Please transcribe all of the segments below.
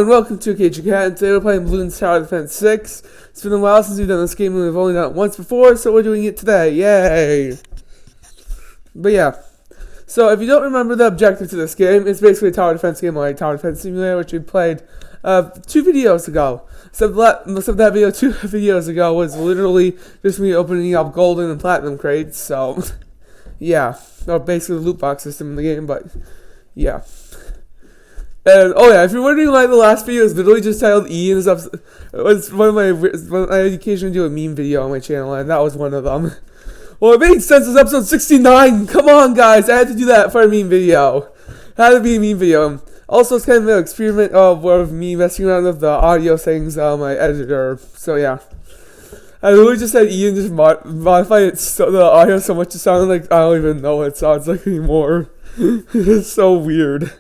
and welcome to Cage Cat, and today we're playing Bloons TD 6. It's been a while since we've done this game, and we've only done it once before, so we're doing it today. Yay! But yeah, so if you don't remember the objective to this game, it's basically a tower defense game like Tower Defense Simulator, which we played 2 videos ago. Except that video 2 videos ago was literally just me opening up golden and platinum crates, so yeah. Or basically the loot box system in the game, but yeah. And oh yeah, if you're wondering why the last video is literally just titled E and stuff, it was I occasionally do a meme video on my channel, and that was one of them. Well, it made sense. It's episode 69. Come on, guys, I had to do that for a meme video. It had to be a meme video. Also, it's kind of an experiment of me messing around with the audio settings on my editor. So yeah, I literally just had E and just modified it so the audio so much it sounded like I don't even know what it sounds like anymore. It's so weird.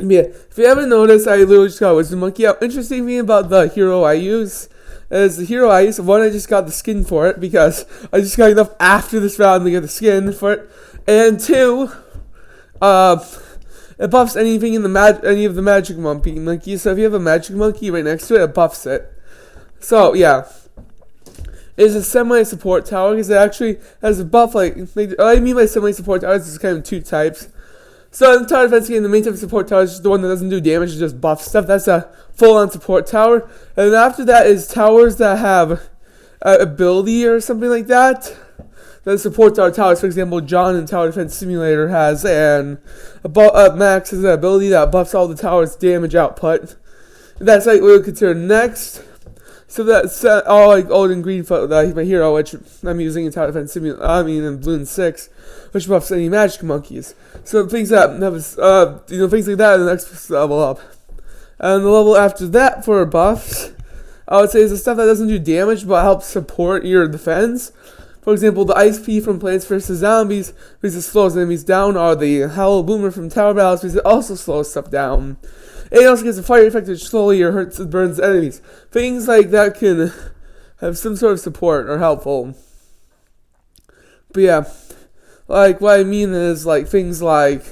Yeah, if you haven't noticed, I literally just got a Wisdom Monkey out. Interesting thing about the hero I use is the hero I use, one, I just got the skin for it because I just got enough after this round to get the skin for it. And 2, it buffs anything in the any of the magic monkeys. So if you have a magic monkey right next to it, it buffs it. So yeah, it's a semi-support tower because it actually has a buff. Like what I mean by semi-support towers is kind of 2 types. So in the tower defense game, the main type of support tower is just the one that doesn't do damage, it just buff stuff. That's a full-on support tower. And then after that is towers that have ability or something like that. That supports our towers. For example, John in Tower Defense Simulator has, and Max has an ability that buffs all the towers' damage output. That's like what we consider next. So that's all like old and green my hero, which I'm using in Tower Defense Simulator. I mean in Bloons 6, which buffs any magic monkeys. So things that have things like that in the next level up. And the level after that for buffs, I would say is the stuff that doesn't do damage but helps support your defense. For example, the Ice Pea from Plants vs. Zombies, because it slows enemies down, or the Howl Boomer from Tower Battles, because it also slows stuff down. It also gets a fire effect which slowly or hurts and burns enemies. Things like that can have some sort of support or helpful. But yeah, like what I mean is like things like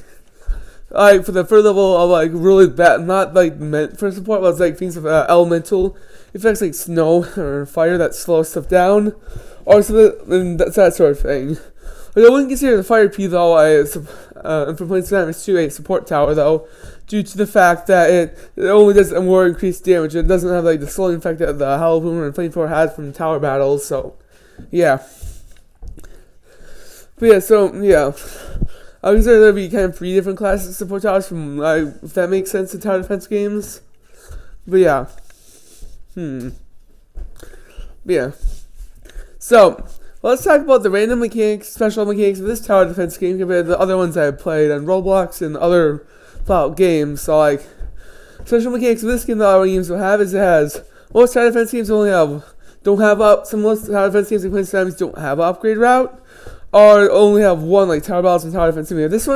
for the third level of like really bad, not like meant for support, but it's like things of elemental effects like snow or fire that slows stuff down, or something, that's that sort of thing. Like, I wouldn't consider the Fire Pea though from Plants vs. 2 a support tower though, due to the fact that it only does more increased damage. It doesn't have like the slowing effect that the Howl Boomer and Flamethrower has from Tower Battles. So yeah. But yeah, so yeah, I would consider there to be kind of 3 different classes of support towers from if that makes sense in tower defense games. But yeah. But yeah. So let's talk about the random mechanics, special mechanics of this tower defense game compared to the other ones I've played on Roblox and other Fallout games. So like, special mechanics of this game that other games will have is it has, most tower defense games most tower defense games and Plants vs. don't have an upgrade route, or only have 1 like Tower Battles and Tower Defense Simulator. This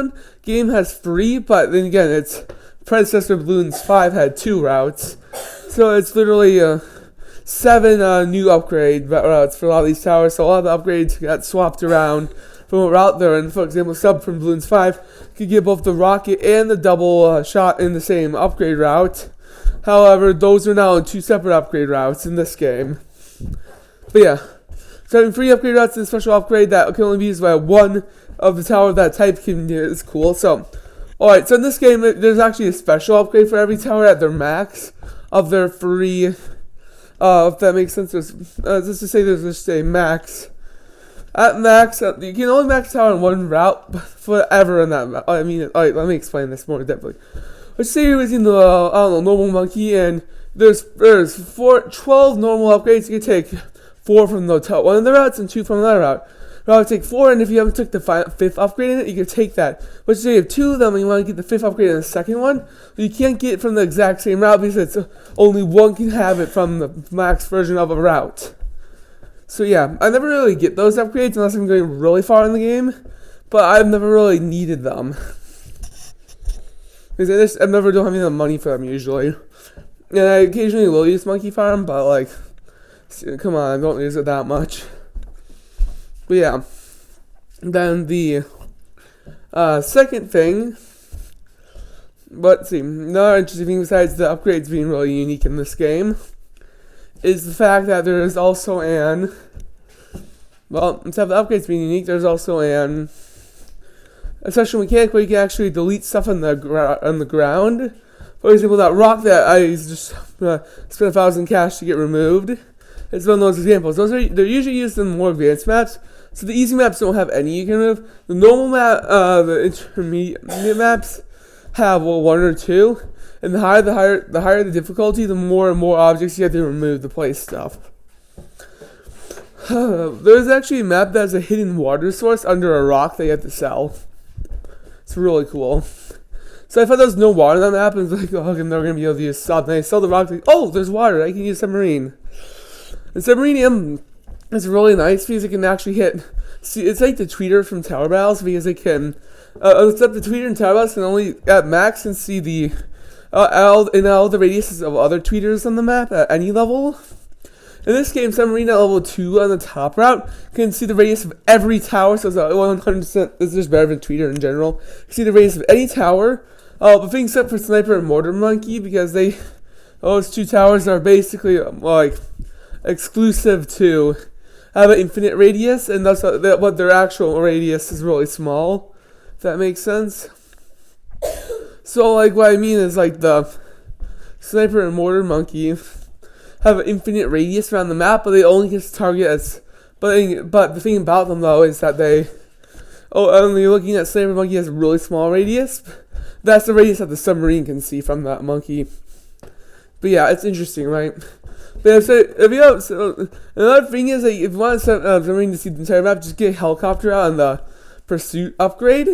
game has 3, but then again, its predecessor Bloons 5 had 2 routes. So it's literally 7 new upgrade routes for a lot of these towers. So a lot of the upgrades got swapped around from a route there. And for example, Sub from Bloons 5 could get both the rocket and the double shot in the same upgrade route. However, those are now in 2 separate upgrade routes in this game. But yeah, so having 3 upgrade routes and a special upgrade that can only be used by 1 of the tower of that type is cool. So, alright, so in this game, there's actually a special upgrade for every tower at their max of their 3. If that makes sense, there's, just to say there's just a max. At max, you can only max tower in 1 route forever in that route. I mean, alright, let me explain this more deeply. Let's say you're using the, normal monkey, and there's 12 normal upgrades. You can take 4 from one of the routes and 2 from another route. I would take 4, and if you haven't took the 5th upgrade in it, you can take that. But say you have 2 of them and you want to get the 5th upgrade in the second one, you can't get it from the exact same route because it's only 1 can have it from the max version of a route. So yeah, I never really get those upgrades unless I'm going really far in the game, but I've never really needed them. Because I never don't have any money for them usually. And I occasionally will use Monkey Farm, but like, come on, I don't use it that much. But yeah, then the second thing But see, another interesting thing besides the upgrades being really unique in this game is the fact that there is also instead of the upgrades being unique, there's also a special mechanic where you can actually delete stuff on the ground. For example, that rock that I just spent 1,000 cash to get removed. It's one of those examples. They're usually used in more advanced maps. So the easy maps don't have any you can remove. The normal map, the intermediate maps have one or two, and the higher the difficulty, the more and more objects you have to remove to place stuff. There's actually a map that has a hidden water source under a rock that you have to sell. It's really cool. So I thought there was no water on that map, and it's like, oh, I'm never gonna be able to use salt. And I sell the rock, like, oh, there's water. I can use submarine. And submarinium is really nice because it can actually hit. See, it's like the tweeter from Tower Battles because it can. Except the tweeter in Tower Battles can only at max and see the all the radiuses of other tweeters on the map at any level. In this game, submarine at level 2 on the top route can see the radius of every tower, so it's 100%. This is just better than tweeter in general. You can see the radius of any tower. But things except for sniper and mortar monkey because those two towers are basically like exclusive to have an infinite radius, and that's what their actual radius is really small. If that makes sense. So like what I mean is like the sniper and mortar monkey have an infinite radius around the map, but they only get to target as. But the thing about them though is that only looking at sniper monkey has a really small radius. That's the radius that the submarine can see from that monkey. But yeah, it's interesting, right? But another thing is that if you want submarine to see the entire map, just get a helicopter out on the pursuit upgrade.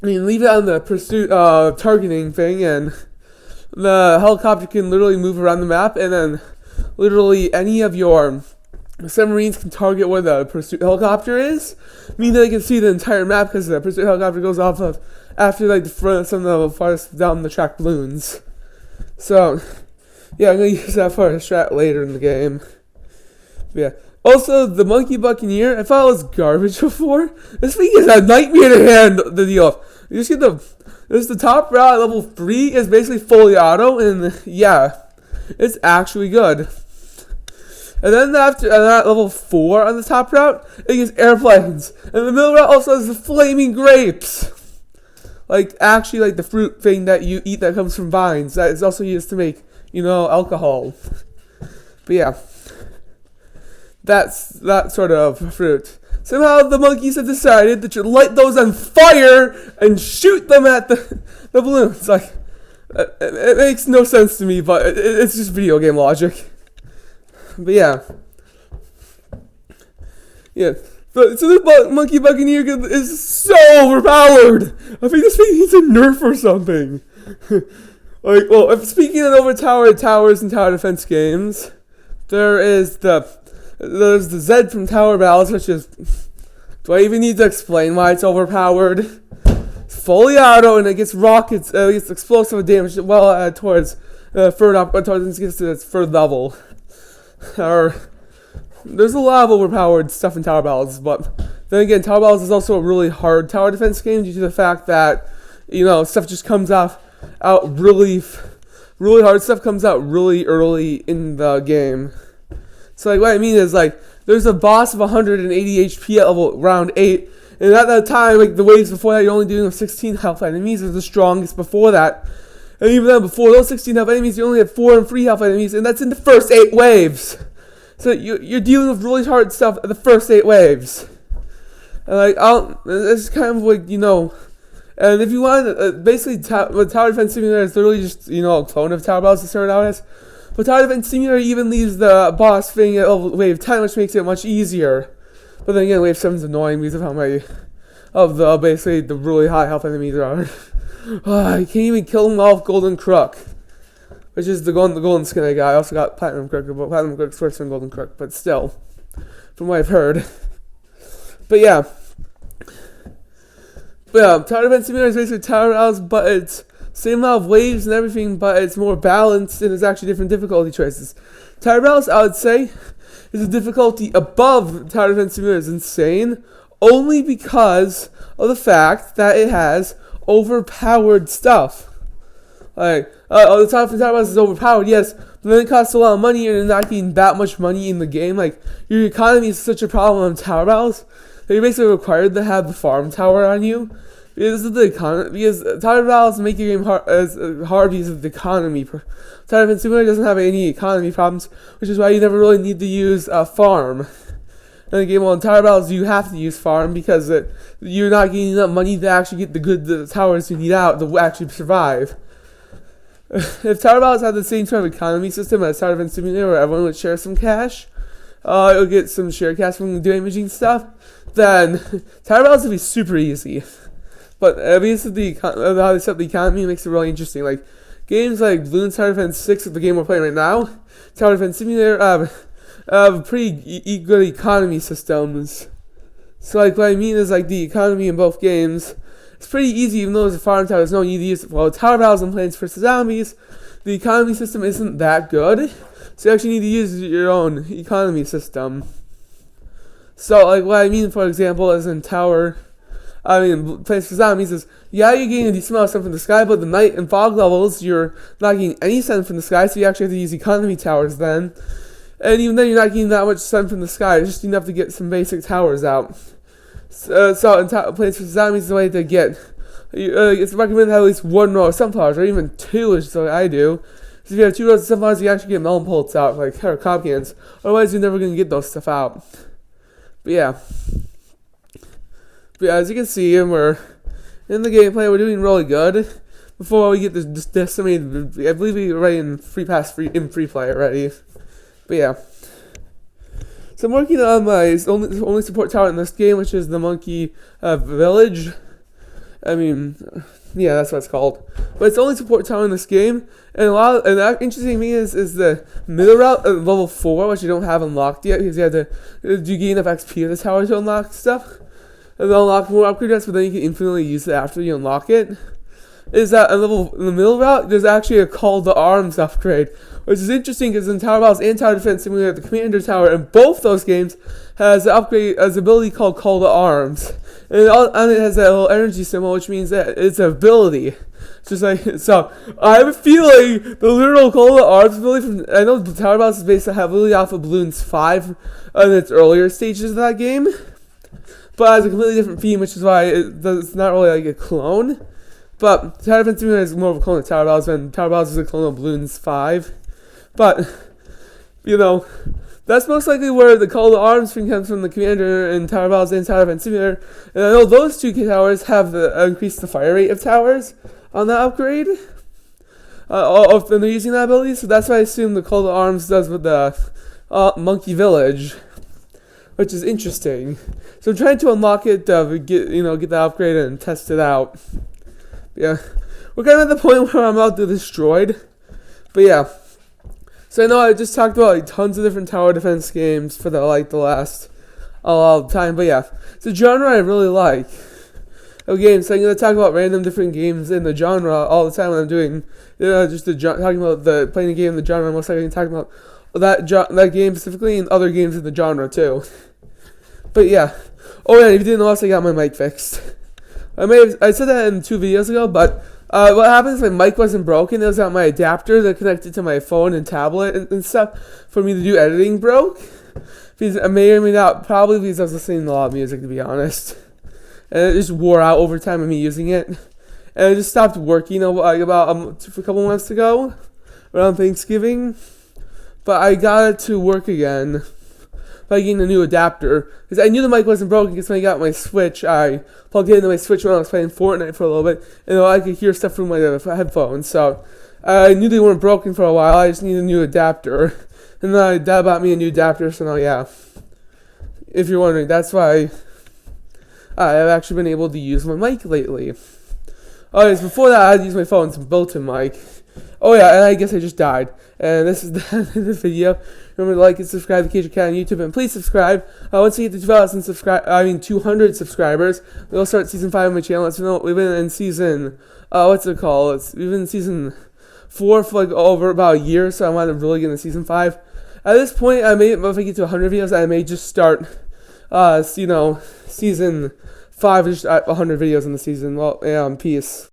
I mean, leave it on the pursuit targeting thing, and the helicopter can literally move around the map, and then literally any of your submarines can target where the pursuit helicopter is, meaning they can see the entire map because the pursuit helicopter goes off of after like the front some of the farthest down the track balloons. So yeah, I'm gonna use that for a strat later in the game. But yeah. Also, the Monkey Buccaneer, I thought it was garbage before. This thing is a nightmare to handle the deal. You just get the top route at level 3 is basically fully auto, and yeah, it's actually good. And then after at level 4 on the top route, it gets airplanes. And the middle route also has the flaming grapes. Like, actually, like the fruit thing that you eat that comes from vines. That is also used to make, alcohol. But yeah. That's that sort of fruit. Somehow the monkeys have decided to light those on fire and shoot them at the balloons. Like, it makes no sense to me, but it's just video game logic. But yeah. Yeah. But, so the Monkey Buccaneer is so overpowered. I think this thing needs a nerf or something. Like, well, if speaking of overpowered towers and tower defense games, there's the Z from Tower Battles, which is, do I even need to explain why it's overpowered? It's fully auto, and it gets rockets, it gets explosive damage towards its third level. There's a lot of overpowered stuff in Tower Battles, but then again, Tower Battles is also a really hard tower defense game due to the fact that, stuff just comes out really hard. Stuff comes out really early in the game. So, like, what I mean is, like, there's a boss of 180 HP at level round 8, and at that time, like, the waves before that, you're only dealing with 16 health enemies. Is the strongest before that. And even then, before those 16 health enemies, you only have 4 and 3 health enemies, and that's in the first 8 waves. So, you're dealing with really hard stuff at the first 8 waves. And, like, it's kind of like, and if you want, basically, Tower Defense Simulator is literally just, a clone of Tower Battles to start out as. But Tower Defense Simulator even leaves the boss thing at wave 10, which makes it much easier. But then again, wave 7 is annoying because of how basically the really high health enemies are. I can't even kill them all with Golden Crook, which is the golden skin I got. I also got Platinum Crook, but Platinum Crook's worse than Golden Crook, but still, from what I've heard. But yeah. Tower Defense Simulator is basically Tower Battles, but it's same amount of waves and everything, but it's more balanced and there's actually different difficulty choices. Tower Battles, I would say, is a difficulty above Tower Defense Simulator is insane, only because of the fact that it has overpowered stuff. Like, the top of Tower Battles is overpowered, yes, but then it costs a lot of money and you're not getting that much money in the game. Like, your economy is such a problem on Tower Battles that you're basically required to have the farm tower on you. Because of the economy, because Tower Battles make your game hard because of the economy. Tower Defense Simulator doesn't have any economy problems, which is why you never really need to use a farm. In the game, well, in Tower Battles, you have to use farm because you're not getting enough money to actually get the towers you need out to actually survive. If Tower Battles had the same sort of economy system as Tower Defense Simulator, where everyone would share some cash, you'll get some share cash from damaging stuff, then Tower Battles would be super easy. But because of how they set up the economy, makes it really interesting. Like, games like Bloons Tower Defense 6, the game we're playing right now, Tower Defense Simulator, have pretty good economy systems. So, like, what I mean is, like, the economy in both games, it's pretty easy, even though there's a farm tower, there's no need to use it. Well, Tower Battles and Plants vs. Zombies, the economy system isn't that good, so you actually need to use your own economy system. So, like, what I mean, for example, is in Plants vs. Zombies is, yeah, you're getting a decent amount of sun from the sky, but the night and fog levels, you're not getting any sun from the sky, so you actually have to use economy towers then. And even then, you're not getting that much sun from the sky, it's just enough to get some basic towers out. So in Plants vs. Zombies is the way to get. It's recommended to have at least one row of sunflowers, or even two, which is what I do. So if you have 2 rows of sunflowers, you actually get melon pults out, like, or cob cans. Otherwise, you're never going to get those stuff out. But yeah, as you can see, we're in the gameplay, we're doing really good. Before we get this decimated, I believe we're already in free play already. But yeah. So I'm working on my only support tower in this game, which is the monkey village. Yeah, that's what it's called. But it's the only support tower in this game. And the interesting thing is the middle route at level 4, which you don't have unlocked yet, because you have to do gain enough XP of the tower to unlock stuff. And then unlock more upgrade routes, but then you can infinitely use it after you unlock it. Is that in the middle route, there's actually a call to arms upgrade, which is interesting because in Tower Battles and Tower Defense Simulator, the Commander Tower in both those games has an upgrade as ability called Call to Arms, and it has that little energy symbol, which means that it's an ability. Just like so, I have a feeling the literal Call to Arms ability I know Tower Battles is based heavily off of Bloons 5 in its earlier stages of that game, but it has a completely different theme, which is why it's not really like a clone. But Tower Defense Simulator is more of a clone of Tower Battles, and Tower Battles is a clone of Bloons 5. But, that's most likely where the Call to Arms thing comes from, the Commander in Tower Battles and Tower Defense Simulator. And I know those two towers have increased the fire rate of towers on that upgrade. When they're using that ability, so that's what I assume the Call to Arms does with the Monkey Village, which is interesting. So I'm trying to unlock it to get the upgrade and test it out. Yeah, we're kind of at the point where I'm about to destroyed. But yeah, so I know I just talked about tons of different tower defense games for the last time. But yeah, it's a genre I really like. Okay, so I'm gonna talk about random different games in the genre all the time when I'm doing talking about playing a game in the genre. I'm most likely talking about that game specifically and other games in the genre too. But yeah, oh yeah, if you didn't know, I got my mic fixed. I said that in 2 videos ago, but what happens is my mic wasn't broken. It was on my adapter that connected to my phone and tablet and stuff for me to do editing broke. Because I may or may not, probably because I was listening to a lot of music, to be honest. And it just wore out over time of me using it. And it just stopped working about a couple months ago, around Thanksgiving. But I got it to work again by getting a new adapter, because I knew the mic wasn't broken, because when I got my Switch, I plugged it into my Switch when I was playing Fortnite for a little bit, and I could hear stuff through my headphones, so I knew they weren't broken for a while. I just needed a new adapter, and then Dad bought me a new adapter, so now yeah, if you're wondering, that's why I've actually been able to use my mic lately. Alright, so before that, I had to use my phone's built-in mic. Oh yeah, and I guess I just died. And this is the end of the video. Remember to like and subscribe to Cajun Cat on YouTube, and please subscribe. Once we get to 200 subscribers, we'll start season 5 of my channel. We've been in season, we've been in season 4 for over about a year, so I want to really get into season 5. At this point, if I get to 100 videos, I may just start, season 5 is just at 100 videos in the season. Well, yeah, peace.